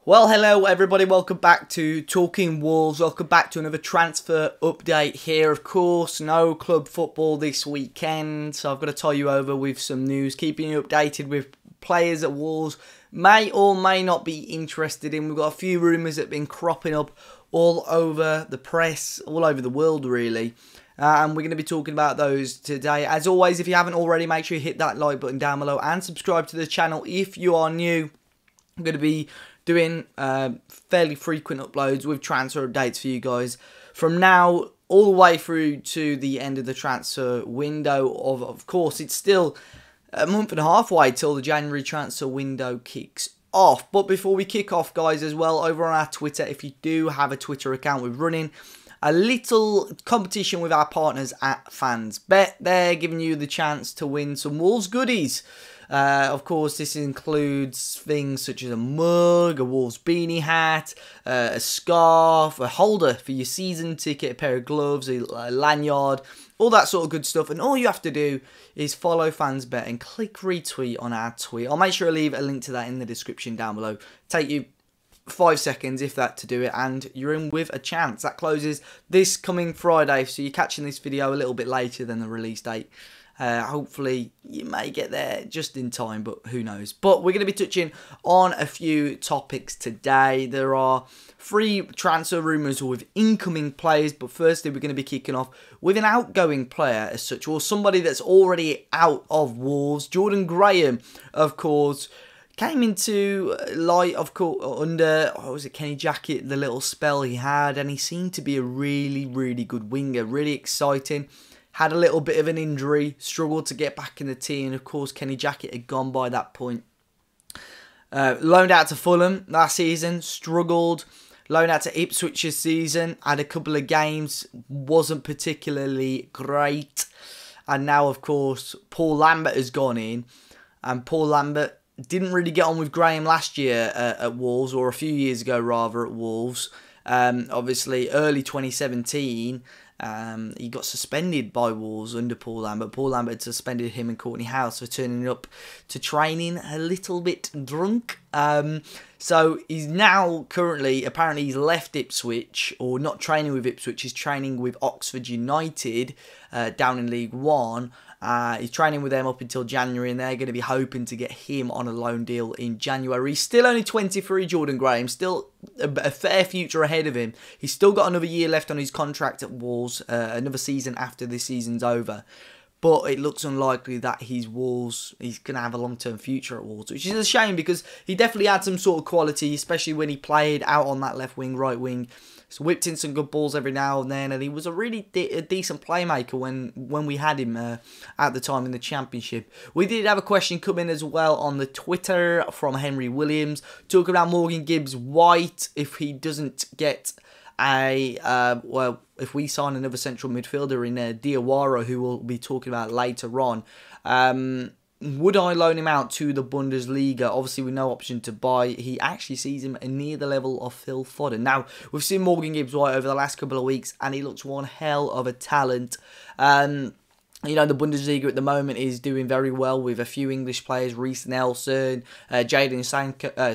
Well, hello everybody, welcome back to Talking Wolves, welcome back to another transfer update here. Of course, no club football this weekend, so I've got to tie you over with some news, keeping you updated with players that Wolves may or may not be interested in. We've got a few rumours that have been cropping up all over the press, all over the world really. And we're going to be talking about those today. As always, if you haven't already, make sure you hit that like button down below and subscribe to the channel if you are new. I'm going to be doing fairly frequent uploads with transfer updates for you guys from now all the way through to the end of the transfer window. Of course, it's still a month and a half away till the January transfer window kicks off. But before we kick off, guys, as well, over on our Twitter, if you do have a Twitter account, we're running a little competition with our partners at FansBet. They're giving you the chance to win some Wolves goodies. Of course, this includes things such as a mug, a Wolves beanie hat, a scarf, a holder for your season ticket, a pair of gloves, a lanyard, all that sort of good stuff. And all you have to do is follow FansBet and click retweet on our tweet. I'll make sure I leave a link to that in the description down below. Take you 5 seconds, if that, to do it, and you're in with a chance. That closes this coming Friday, so you're catching this video a little bit later than the release date. Hopefully you may get there just in time, but who knows. But we're going to be touching on a few topics today. There are 3 transfer rumours with incoming players, but firstly we're going to be kicking off with an outgoing player as such, or somebody that's already out of Wolves. Jordan Graham, of course, came into light, of course, under, what was it, Kenny Jackett, the little spell he had, and he seemed to be a really, really good winger, really exciting. Had a little bit of an injury, struggled to get back in the team. Of course, Kenny Jackett had gone by that point. Loaned out to Fulham last season, struggled. Loaned out to Ipswich this season, had a couple of games, wasn't particularly great. And now, of course, Paul Lambert has gone in. And Paul Lambert didn't really get on with Graham last year at Wolves, or a few years ago rather at Wolves. Obviously, early 2017... he got suspended by Wolves under Paul Lambert. Paul Lambert suspended him and Courtney House for turning up to training a little bit drunk. So he's now currently, apparently he's left Ipswich, or not training with Ipswich, he's training with Oxford United down in League One. He's training with them up until January, and they're going to be hoping to get him on a loan deal in January. He's still only 23, Jordan Graham, still a fair future ahead of him. He's still got another year left on his contract at Wolves, another season after this season's over. But it looks unlikely that he's going to have a long-term future at Wolves, which is a shame because he definitely had some sort of quality, especially when he played out on that left wing, right wing. So whipped in some good balls every now and then, and he was a really decent playmaker when we had him at the time in the Championship. We did have a question come in as well on the Twitter from Henry Williams, talking about Morgan GibbsWhite, if he doesn't get well, if we sign another central midfielder in Diawara, who we'll be talking about later on, would I loan him out to the Bundesliga? Obviously, with no option to buy. He actually sees him near the level of Phil Foden. Now, we've seen Morgan GibbsWhite over the last couple of weeks, and he looks one hell of a talent. You know, the Bundesliga at the moment is doing very well with a few English players, Reece Nelson, Jadon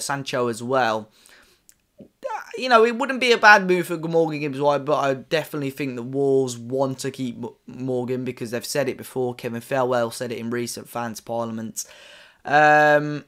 Sancho as well. You know, it wouldn't be a bad move for Morgan GibbsWhite, but I definitely think the Wolves want to keep Morgan because they've said it before. Kevin Felwell said it in recent fans' parliaments. I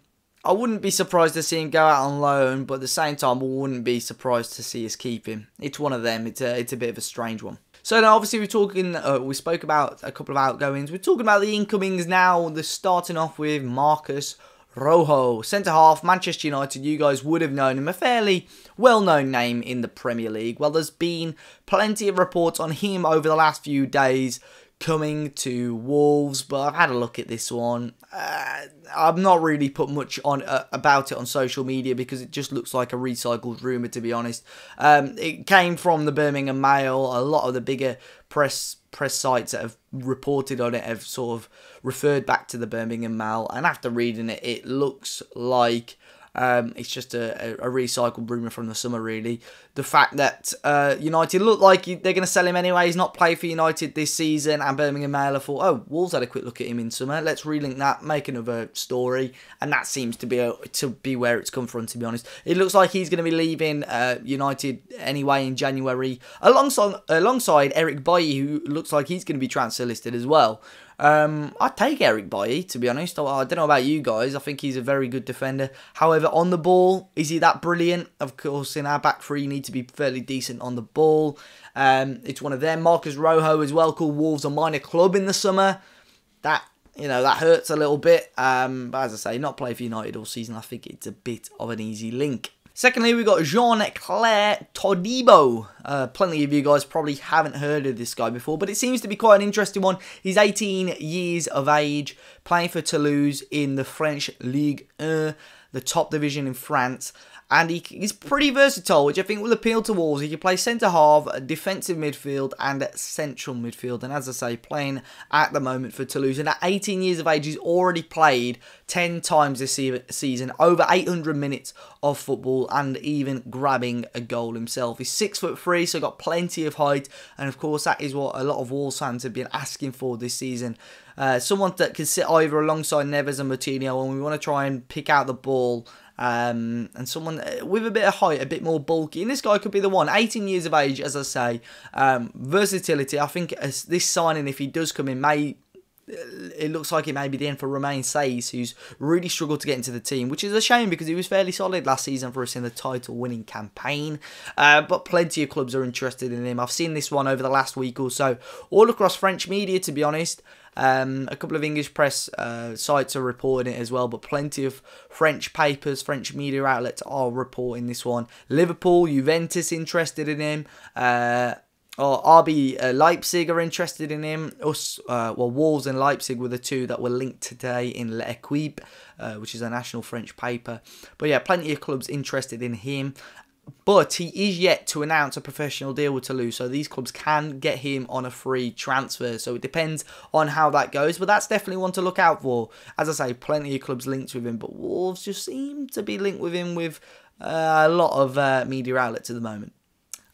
wouldn't be surprised to see him go out on loan, but at the same time, I wouldn't be surprised to see us keep him. It's one of them. It's a bit of a strange one. So now, obviously, we spoke about a couple of outgoings. We're talking about the incomings now. They're starting off with Marcus Rojo, centre-half, Manchester United. You guys would have known him, a fairly well-known name in the Premier League. Well, there's been plenty of reports on him over the last few days coming to Wolves, but I've had a look at this one. I've not really put much on about it on social media because it just looks like a recycled rumour, to be honest. It came from the Birmingham Mail. A lot of the bigger press sites that have reported on it have sort of referred back to the Birmingham Mail, and after reading it, it looks like It's just a recycled rumour from the summer, really. The fact that United look like they're going to sell him anyway. He's not played for United this season, and Birmingham Mail thought, oh, Wolves had a quick look at him in summer. Let's relink that, make another story, and that seems to be where it's come from, to be honest. It looks like he's going to be leaving United anyway in January, alongside Eric Bailly, who looks like he's going to be transfer listed as well. I'd take Eric Bailly, to be honest. I don't know about you guys. I think he's a very good defender. However, on the ball, is he that brilliant? Of course, in our back three, you need to be fairly decent on the ball. It's one of them. Marcus Rojo as well, called Wolves a minor club in the summer. That hurts a little bit. But as I say, not played for United all season. I think it's a bit of an easy link. Secondly, we've got Jean-Clair Todibo. Plenty of you guys probably haven't heard of this guy before, but it seems to be quite an interesting one. He's 18 years of age, playing for Toulouse in the French Ligue 1, the top division in France. And he's pretty versatile, which I think will appeal to Wolves. He can play centre-half, defensive midfield, and central midfield. And as I say, playing at the moment for Toulouse. And at 18 years of age, he's already played 10 times this season, over 800 minutes of football, and even grabbing a goal himself. He's 6'3", so got plenty of height. And of course, that is what a lot of Wolves fans have been asking for this season. Someone that can sit either alongside Neves and Moutinho, and we want to try and pick out the ball. And someone with a bit of height, a bit more bulky, and this guy could be the one. 18 years of age, as I say, versatility. I think this signing, if he does come in, it looks like it may be the end for Romain Says, who's really struggled to get into the team, which is a shame because he was fairly solid last season for us in the title-winning campaign. But plenty of clubs are interested in him. I've seen this one over the last week or so, all across French media, to be honest. A couple of English press sites are reporting it as well, but plenty of French papers, French media outlets are reporting this one. Liverpool, Juventus interested in him. RB Leipzig are interested in him. Wolves and Leipzig were the two that were linked today in L'Equipe, which is a national French paper. But yeah, plenty of clubs interested in him. But he is yet to announce a professional deal with Toulouse, so these clubs can get him on a free transfer. So it depends on how that goes, but that's definitely one to look out for. As I say, plenty of clubs linked with him, but Wolves just seem to be linked with him with a lot of media outlets at the moment.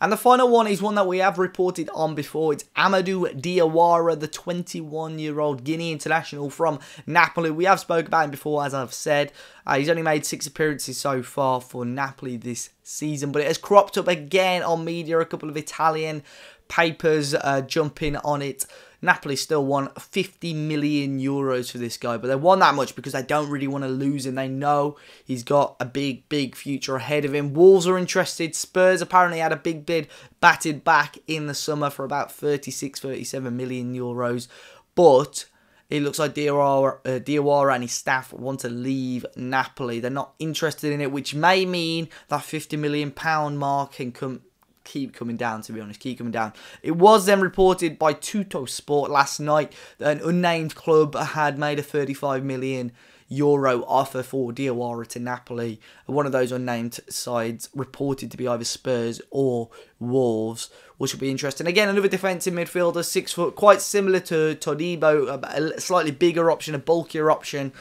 And the final one is one that we have reported on before. It's Amadou Diawara, the 21-year-old Guinea international from Napoli. We have spoken about him before, as I've said. He's only made 6 appearances so far for Napoli this season, but it has cropped up again on media. A couple of Italian papers jumping on it. Napoli still won 50 million euros for this guy, but they won that much because they don't really want to lose him. They know he's got a big future ahead of him. Wolves are interested. Spurs apparently had a big bid batted back in the summer for about 37 million euros, but it looks like Diawara and his staff want to leave Napoli. They're not interested in it, which may mean that £50 million mark can keep coming down, to be honest, keep coming down. It was then reported by Tutto Sport last night that an unnamed club had made a 35 million euro offer for Diawara to Napoli. One of those unnamed sides reported to be either Spurs or Wolves, which will be interesting. Again, another defensive midfielder, 6 foot, quite similar to Todibo, a slightly bigger option, a bulkier option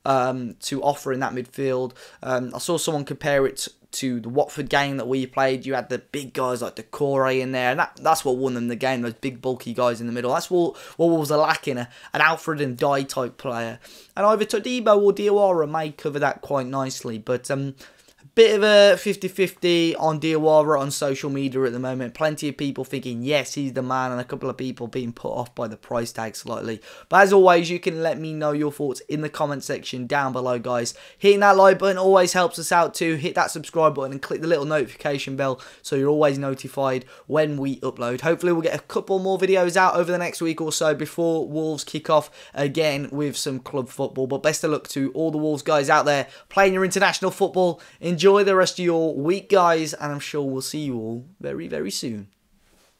to offer in that midfield. I saw someone compare it to the Watford game that we played. You had the big guys like Decore in there, and that's what won them the game, those big bulky guys in the middle. That's what Wolves are lacking, an Alfred and Dye type player. And either Todibo or Diawara may cover that quite nicely, but bit of a 50-50 on Diawara on social media at the moment. Plenty of people thinking, yes, he's the man, and a couple of people being put off by the price tag slightly. But as always, you can let me know your thoughts in the comment section down below, guys. Hitting that like button always helps us out too. Hit that subscribe button and click the little notification bell so you're always notified when we upload. Hopefully, we'll get a couple more videos out over the next week or so before Wolves kick off again with some club football. But best of luck to all the Wolves guys out there playing your international football. Enjoy the rest of your week, guys, and I'm sure we'll see you all very, very soon.